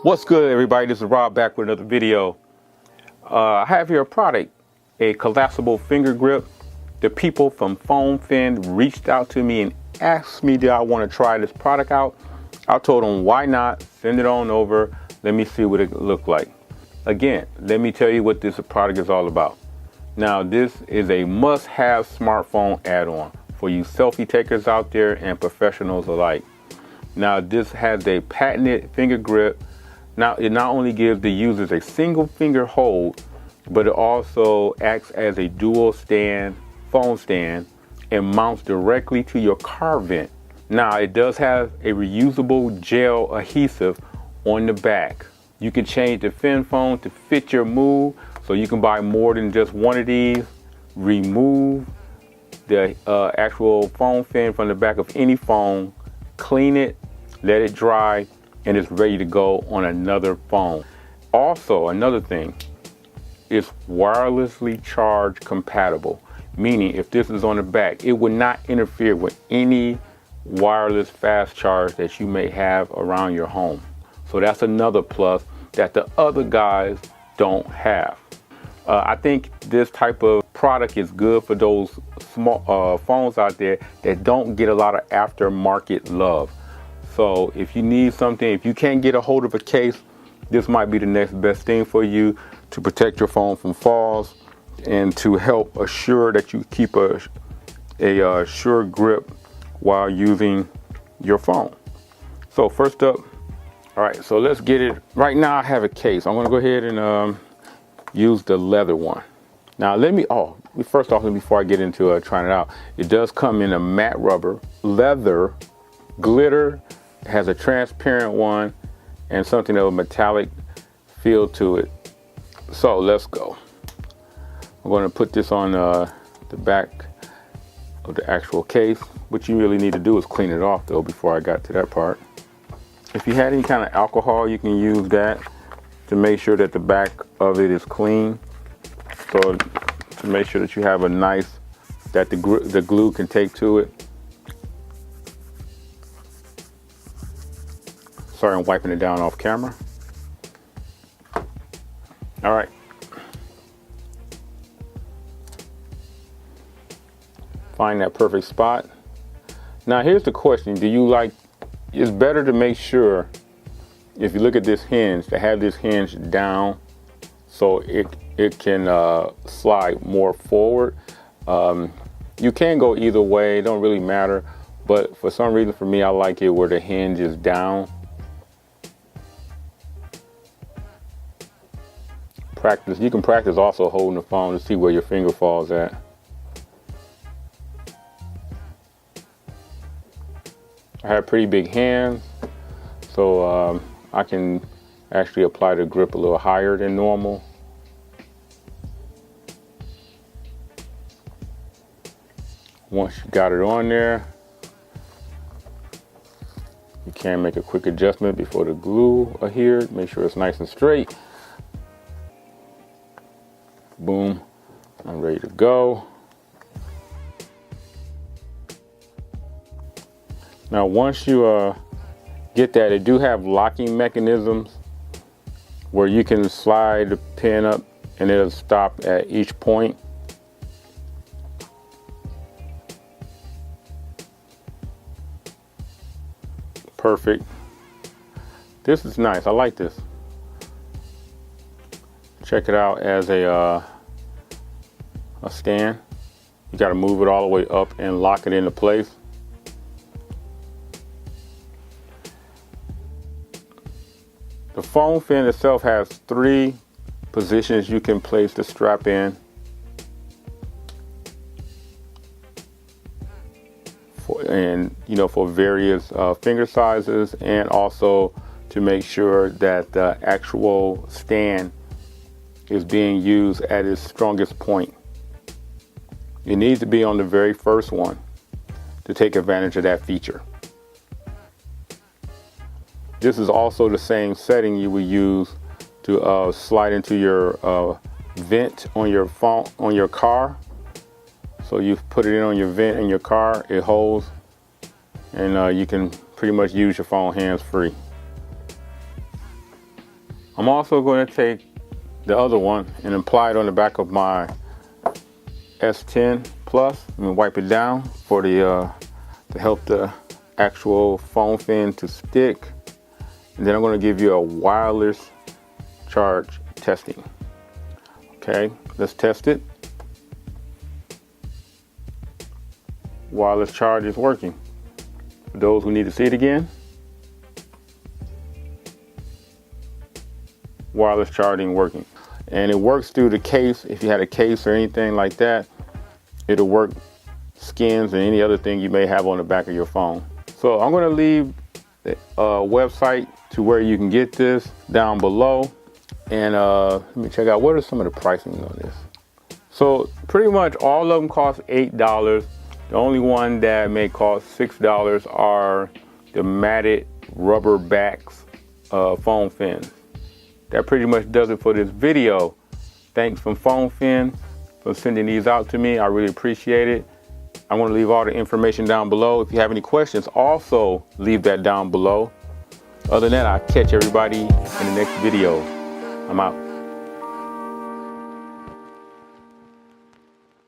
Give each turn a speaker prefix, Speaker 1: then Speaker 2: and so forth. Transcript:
Speaker 1: What's good, everybody? This is Rob back with another video. I have here a product, a collapsible finger grip. The people from Foam Fin reached out to me and asked me, do I want to try this product out? I told them, why not? Send it on over. Let me see what it looked like. Again, let me tell you what this product is all about. Now, this is a must-have smartphone add-on for you selfie takers out there and professionals alike. Now, this has a patented finger grip. Now, it not only gives the users a single finger hold, but it also acts as a dual stand, phone stand, and mounts directly to your car vent. Now, it does have a reusable gel adhesive on the back. You can change the fin phone to fit your mood, so you can buy more than just one of these. Remove the actual phone fin from the back of any phone, clean it, let it dry, and it's ready to go on another phone. Also, another thing, it's wirelessly charge compatible, meaning if this is on the back, it would not interfere with any wireless fast charge that you may have around your home. So that's another plus that the other guys don't have. I think this type of product is good for those small phones out there that don't get a lot of aftermarket love. So if you need something, if you can't get a hold of a case, this might be the next best thing for you to protect your phone from falls and to help assure that you keep a sure grip while using your phone. So first up, all right, so let's get it. Right now I have a case. I'm gonna go ahead and use the leather one. Now first off, before I get into trying it out, it does come in a matte rubber, leather, glitter. It has a transparent one and something of a metallic feel to it. So let's go. I'm going to put this on the back of the actual case. What you really need to do is clean it off though before I got to that part. If you had any kind of alcohol, you can use that to make sure that the back of it is clean. So to make sure that you have a nice, that the glue can take to it. Sorry, I'm wiping it down off camera. All right. Find that perfect spot. Now here's the question. It's better to make sure, if you look at this hinge, to have this hinge down so it can slide more forward. You can go either way, it don't really matter. But for some reason for me, I like it where the hinge is down. You can practice also holding the phone to see where your finger falls at. I have pretty big hands, so I can actually apply the grip a little higher than normal. Once you got it on there, you can make a quick adjustment before the glue adheres. Make sure it's nice and straight. Boom, I'm ready to go. Now once you get that, it do have locking mechanisms where you can slide the pin up and it'll stop at each point. Perfect. This is nice, I like this. Check it out as a stand. You got to move it all the way up and lock it into place. The foam fin itself has 3 positions you can place the strap in. For various finger sizes, and also to make sure that the actual stand is being used at its strongest point. It needs to be on the very first one to take advantage of that feature. This is also the same setting you would use to slide into your vent on your phone, on your car. So you put it in on your vent in your car, it holds, and you can pretty much use your phone hands free. I'm also going to take the other one and apply it on the back of my S10 Plus. I'm going to wipe it down for the to help the actual foam fin to stick. And then I'm going to give you a wireless charge testing. Okay, let's test it. Wireless charge is working. For those who need to see it again, wireless charging working. And it works through the case. If you had a case or anything like that, it'll work skins and any other thing you may have on the back of your phone. So I'm going to leave the website to where you can get this down below. And let me check out what are some of the pricing on this. So pretty much all of them cost $8. The only one that may cost $6 are the matted rubber backs foam fins. That pretty much does it for this video. Thanks from Foam Fin for sending these out to me. I really appreciate it. I'm going to leave all the information down below. If you have any questions, also leave that down below. Other than that, I'll catch everybody in the next video. I'm out.